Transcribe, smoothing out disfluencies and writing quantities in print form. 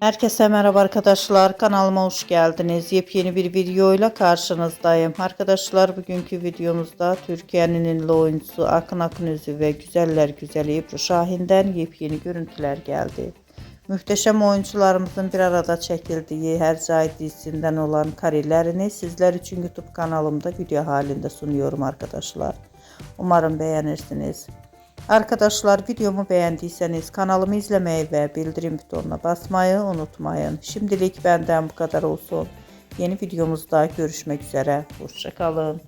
Herkese merhaba arkadaşlar. Kanalıma hoş geldiniz. Yepyeni bir videoyla karşınızdayım. Arkadaşlar bugünkü videomuzda Türkiye'nin ünlü oyuncusu Akın Akınözü ve Güzeller Güzeli Ebru Şahin'den yepyeni görüntüler geldi. Muhteşem oyuncularımızın bir arada çekildiği Hercai dizisinden olan karelerini sizler için YouTube kanalımda video halinde sunuyorum arkadaşlar. Umarım beğenirsiniz. Arkadaşlar videomu beğendiyseniz kanalımı izlemeyi ve bildirim butonuna basmayı unutmayın. Şimdilik benden bu kadar olsun. Yeni videomuzda görüşmek üzere. Hoşça kalın.